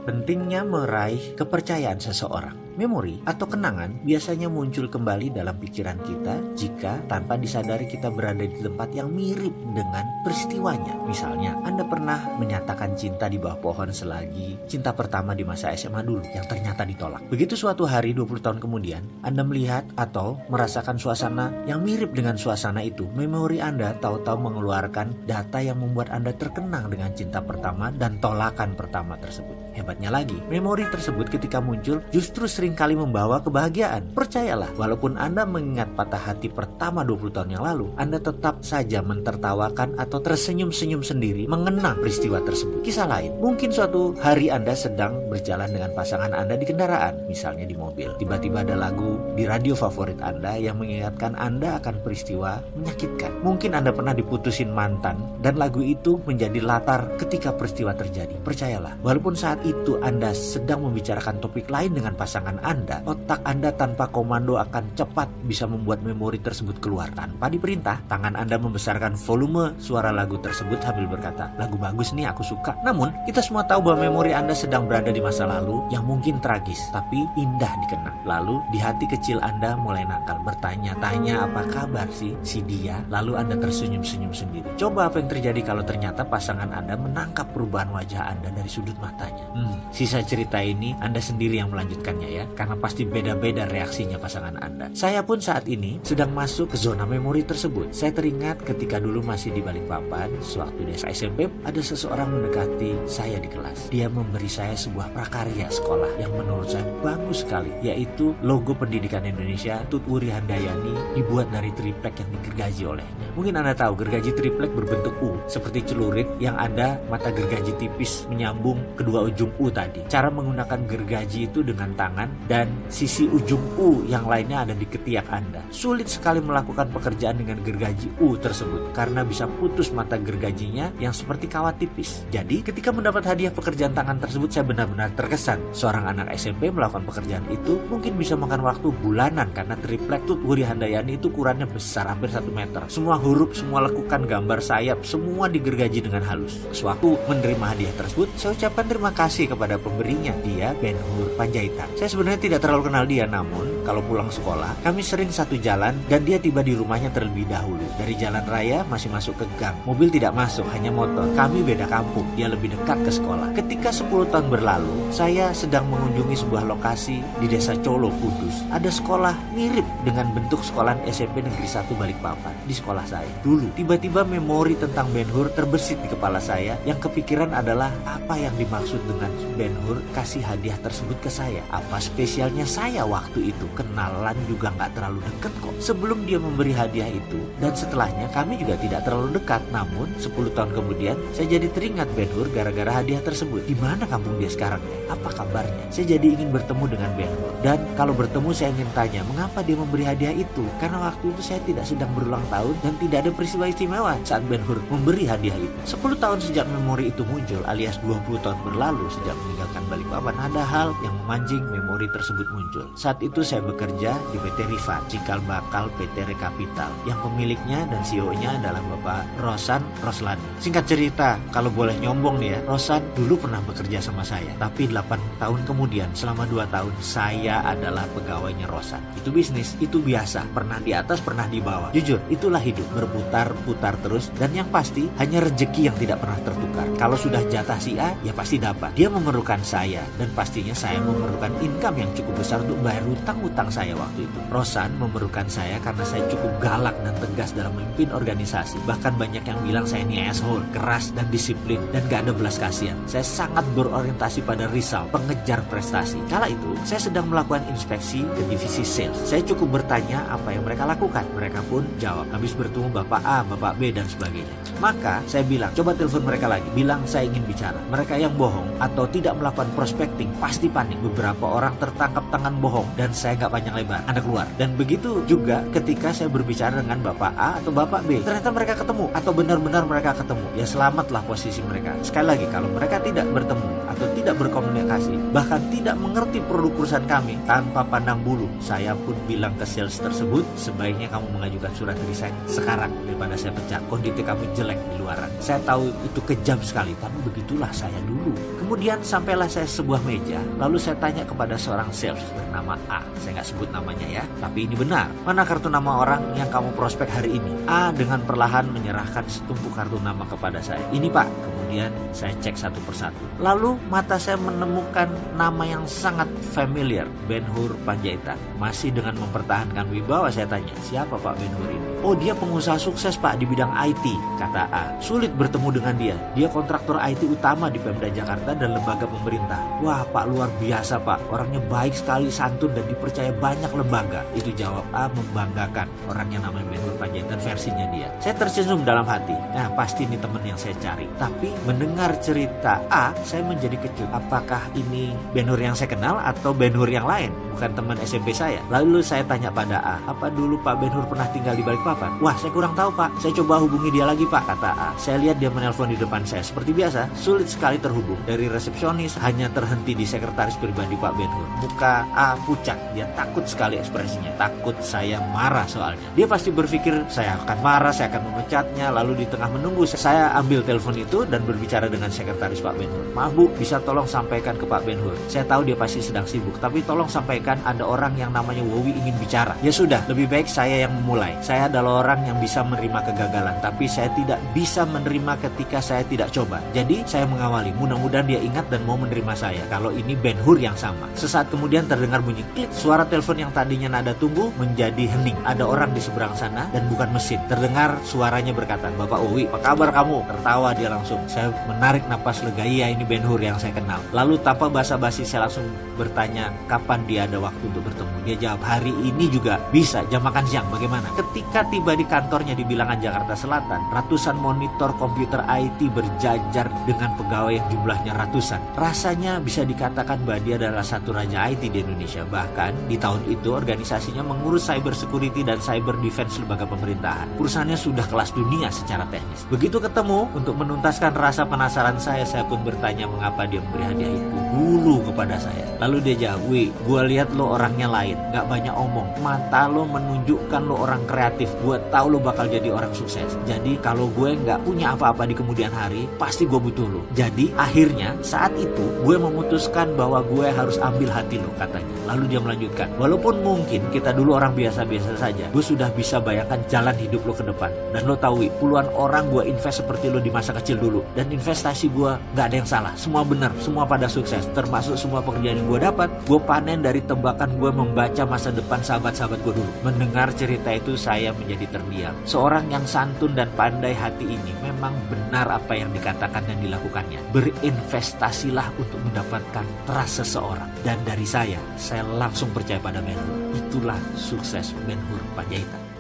Pentingnya meraih kepercayaan seseorang. Memori atau kenangan biasanya muncul kembali dalam pikiran kita jika tanpa disadari kita berada di tempat yang mirip dengan peristiwanya. Misalnya, Anda pernah menyatakan cinta di bawah pohon selagi cinta pertama di masa SMA dulu yang ternyata ditolak. Begitu suatu hari 20 tahun kemudian, Anda melihat atau merasakan suasana yang mirip dengan suasana itu, memori Anda tahu-tahu mengeluarkan data yang membuat Anda terkenang dengan cinta pertama dan tolakan pertama tersebut. Hebatnya lagi, memori tersebut ketika muncul justru seringkali membawa kebahagiaan. Percayalah, walaupun Anda mengingat patah hati pertama 20 tahun yang lalu, Anda tetap saja mentertawakan atau tersenyum-senyum sendiri mengenang peristiwa tersebut. Kisah lain, mungkin suatu hari Anda sedang berjalan dengan pasangan Anda di kendaraan, misalnya di mobil. Tiba-tiba ada lagu di radio favorit Anda yang mengingatkan Anda akan peristiwa menyakitkan. Mungkin Anda pernah diputusin mantan dan lagu itu menjadi latar ketika peristiwa terjadi. Percayalah, walaupun saat itu Anda sedang membicarakan topik lain dengan pasangan Anda, otak Anda tanpa komando akan cepat bisa membuat memori tersebut keluar. Tanpa diperintah, tangan Anda membesarkan volume suara lagu tersebut sambil berkata, lagu bagus nih, aku suka. Namun, kita semua tahu bahwa memori Anda sedang berada di masa lalu yang mungkin tragis, tapi indah dikenang. Lalu, di hati kecil Anda mulai nakal, bertanya-tanya apa kabar si dia, lalu Anda tersenyum-senyum sendiri. Coba apa yang terjadi kalau ternyata pasangan Anda menangkap perubahan wajah Anda dari sudut matanya. Sisa cerita ini Anda sendiri yang melanjutkannya ya, karena pasti beda-beda reaksinya pasangan Anda. Saya pun saat ini sedang masuk ke zona memori tersebut. Saya teringat ketika dulu masih di Balikpapan, sewaktu di SMP, ada seseorang mendekati saya di kelas. Dia memberi saya sebuah prakarya sekolah yang menurut saya bagus sekali, yaitu logo pendidikan Indonesia Tut Wuri Handayani dibuat dari triplek yang digergaji olehnya. Mungkin Anda tahu, gergaji triplek berbentuk U, seperti celurit yang ada mata gergaji tipis menyambung kedua ujung U tadi. Cara menggunakan gergaji itu dengan tangan dan sisi ujung U yang lainnya ada di ketiak Anda. Sulit sekali melakukan pekerjaan dengan gergaji U tersebut karena bisa putus mata gergajinya yang seperti kawat tipis. Jadi ketika mendapat hadiah pekerjaan tangan tersebut, saya benar-benar terkesan. Seorang anak SMP melakukan pekerjaan itu mungkin bisa makan waktu bulanan karena triplek Tut Wuri Handayani itu ukurannya besar, hampir 1 meter. Semua huruf, semua lekukan, gambar sayap, semua digergaji dengan halus. Sewaktu menerima hadiah tersebut, saya ucapkan terima kasih kepada pemberinya. Dia Ben Hur Panjaitan. Saya sebenarnya tidak terlalu kenal dia, namun kalau pulang sekolah kami sering satu jalan dan dia tiba di rumahnya terlebih dahulu. Dari jalan raya masih masuk ke gang. Mobil tidak masuk, hanya motor. Kami beda kampung, dia lebih dekat ke sekolah. Ketika 10 tahun berlalu, saya sedang mengunjungi sebuah lokasi di Desa Colo, Kudus. Ada sekolah mirip dengan bentuk sekolahan SMP Negeri 1 Balikpapan di sekolah saya. Dulu tiba-tiba memori tentang Ben Hur terbersit di kepala saya. Yang kepikiran adalah apa yang dimaksud dengan Ben Hur kasih hadiah tersebut ke saya. Apa spesialnya saya waktu itu? Kenalan juga gak terlalu dekat kok. Sebelum dia memberi hadiah itu dan setelahnya kami juga tidak terlalu dekat. Namun 10 tahun kemudian saya jadi teringat Ben Hur gara-gara hadiah tersebut. Di mana kampung dia sekarang ya? Apa kabarnya? Saya jadi ingin bertemu dengan Ben Hur. Dan kalau bertemu saya ingin tanya mengapa dia memberi hadiah itu. Karena waktu itu saya tidak sedang berulang tahun dan tidak ada peristiwa istimewa saat Ben Hur memberi hadiah itu. 10 tahun sejak memori itu muncul, alias 20 tahun berlalu sejak meninggalkan Balikpapan, ada hal yang memancing memori tersebut muncul. Saat itu saya bekerja di PT Rifan, cikal bakal PT Rekapital, yang pemiliknya dan CEO-nya adalah Bapak Rosan Roslani. Singkat cerita, kalau boleh nyombong nih ya, Rosan dulu pernah bekerja sama saya, tapi 8 tahun kemudian, selama 2 tahun, saya adalah pegawainya Rosan. Itu bisnis, itu biasa, pernah di atas, pernah di bawah. Jujur, itulah hidup, berputar-putar terus, dan yang pasti, hanya rezeki yang tidak pernah tertukar. Kalau sudah jatah si A, ya pasti dapat. Dia memerlukan saya, dan pastinya saya memerlukan income yang cukup besar untuk bayar hutang-hutang saya waktu itu. Rosan memerlukan saya karena saya cukup galak dan tegas dalam memimpin organisasi. Bahkan banyak yang bilang saya ini asshole, keras dan disiplin, dan gak ada belas kasihan. Saya sangat berorientasi pada result, pengejar prestasi. Kala itu, saya sedang melakukan inspeksi ke divisi sales. Saya cukup bertanya apa yang mereka lakukan. Mereka pun jawab, habis bertemu Bapak A, Bapak B, dan sebagainya. Maka saya bilang, coba telepon mereka lagi, bilang saya ingin bicara. Mereka yang bohong atau tidak melakukan prospecting pasti panik. Beberapa orang tertangkap tangan bohong dan saya nggak panjang lebar, Anda keluar. Dan begitu juga ketika saya berbicara dengan Bapak A atau Bapak B, ternyata mereka ketemu atau benar-benar mereka ketemu, ya selamatlah posisi mereka. Sekali lagi, kalau mereka tidak bertemu atau tidak berkomunikasi, bahkan tidak mengerti produk perusahaan kami, tanpa pandang bulu, saya pun bilang ke sales tersebut, sebaiknya kamu mengajukan surat resign sekarang daripada saya pecat. Kondisi kamu jelek di luaran. Saya tahu itu kejam sekali, tapi begitulah saya dulu. Kemudian sampailah saya sebuah meja, lalu saya tanya kepada seorang sales bernama A. Saya nggak sebut namanya ya, tapi ini benar. Mana kartu nama orang yang kamu prospek hari ini? A dengan perlahan menyerahkan setumpuk kartu nama kepada saya. Ini Pak. Kemudian saya cek satu persatu. Lalu mata saya menemukan nama yang sangat familiar, Ben-Hur Panjaitan. Masih dengan mempertahankan wibawa saya tanya, siapa Pak Ben-Hur ini? Oh, dia pengusaha sukses Pak di bidang IT, kata A. Sulit bertemu dengan dia. Dia kontraktor IT utama di Pemda Jakarta dan lembaga pemerintah. Wah Pak, luar biasa Pak. Orangnya baik sekali, santun dan dipercaya banyak lembaga. Itu jawab A membanggakan. Orangnya namanya Ben-Hur Panjaitan versinya dia. Saya tersenyum dalam hati. Nah, pasti ini teman yang saya cari. Tapi mendengar cerita A, saya menjadi kecut. Apakah ini Ben-Hur yang saya kenal atau Ben-Hur yang lain? Bukan teman SMP saya. Lalu saya tanya pada A, apa dulu Pak Ben-Hur pernah tinggal di Balikpapan? Wah, saya kurang tahu Pak. Saya coba hubungi dia lagi Pak, kata A. Saya lihat dia menelpon di depan saya. Seperti biasa, sulit sekali terhubung. Dari resepsionis hanya terhenti di sekretaris pribadi Pak Ben-Hur. Muka A pucat. Dia takut sekali ekspresinya. Takut saya marah soalnya. Dia pasti berpikir saya akan marah, saya akan memecatnya. Lalu di tengah menunggu, saya ambil telepon itu dan berbicara dengan sekretaris Pak Ben-Hur. Maaf Bu, bisa tolong sampaikan ke Pak Ben-Hur. Saya tahu dia pasti sedang sibuk, tapi tolong sampaikan ada orang yang namanya Wowi ingin bicara. Ya sudah, lebih baik saya yang memulai. Saya adalah orang yang bisa menerima kegagalan, tapi saya tidak bisa menerima ketika saya tidak coba. Jadi saya mengawali, mudah-mudahan dia ingat dan mau menerima saya kalau ini Ben-Hur yang sama. Sesaat kemudian terdengar bunyi klik. Suara telepon yang tadinya nada tunggu menjadi hening. Ada orang di seberang sana dan bukan mesin. Terdengar suaranya berkata, Bapak Wowi, apa kabar kamu? Tertawa dia langsung. Saya menarik napas lega, iya ini Ben-Hur yang saya kenal. Lalu tanpa basa-basi saya langsung bertanya kapan dia ada waktu untuk bertemu. Dia jawab, hari ini juga bisa, jam makan siang, bagaimana? Ketika tiba di kantornya di Bilangan Jakarta Selatan, ratusan monitor komputer IT berjajar dengan pegawai yang jumlahnya ratusan. Rasanya bisa dikatakan bahwa dia adalah satu raja IT di Indonesia. Bahkan di tahun itu organisasinya mengurus cyber security dan cyber defense lembaga pemerintahan. Perusahaannya sudah kelas dunia secara teknis. Begitu ketemu, untuk menuntaskan rasa penasaran saya pun bertanya mengapa dia memberi hadiah itu dulu kepada saya. Lalu dia jawab, Wi, gue lihat lo orangnya lain, gak banyak omong, mata lo menunjukkan lo orang kreatif, gue tahu lo bakal jadi orang sukses. Jadi kalau gue gak punya apa-apa di kemudian hari, pasti gue butuh lo. Jadi akhirnya saat itu gue memutuskan bahwa gue harus ambil hati lo, katanya. Lalu dia melanjutkan, walaupun mungkin kita dulu orang biasa-biasa saja, gue sudah bisa bayangkan jalan hidup lo ke depan. Dan lo tahu, Wi, puluhan orang gue invest seperti lo di masa kecil dulu, dan investasi gue gak ada yang salah, semua benar, semua pada sukses, termasuk semua pekerjaan yang gue dapat, gue panen dari tebakan gue membaca masa depan sahabat-sahabat gue dulu. Mendengar cerita itu saya menjadi terdiam. Seorang yang santun dan pandai hati ini memang benar apa yang dikatakan dan dilakukannya. Berinvestasilah untuk mendapatkan trust seseorang. Dan dari saya langsung percaya pada Ben-Hur. Itulah sukses Ben-Hur Panjaitan.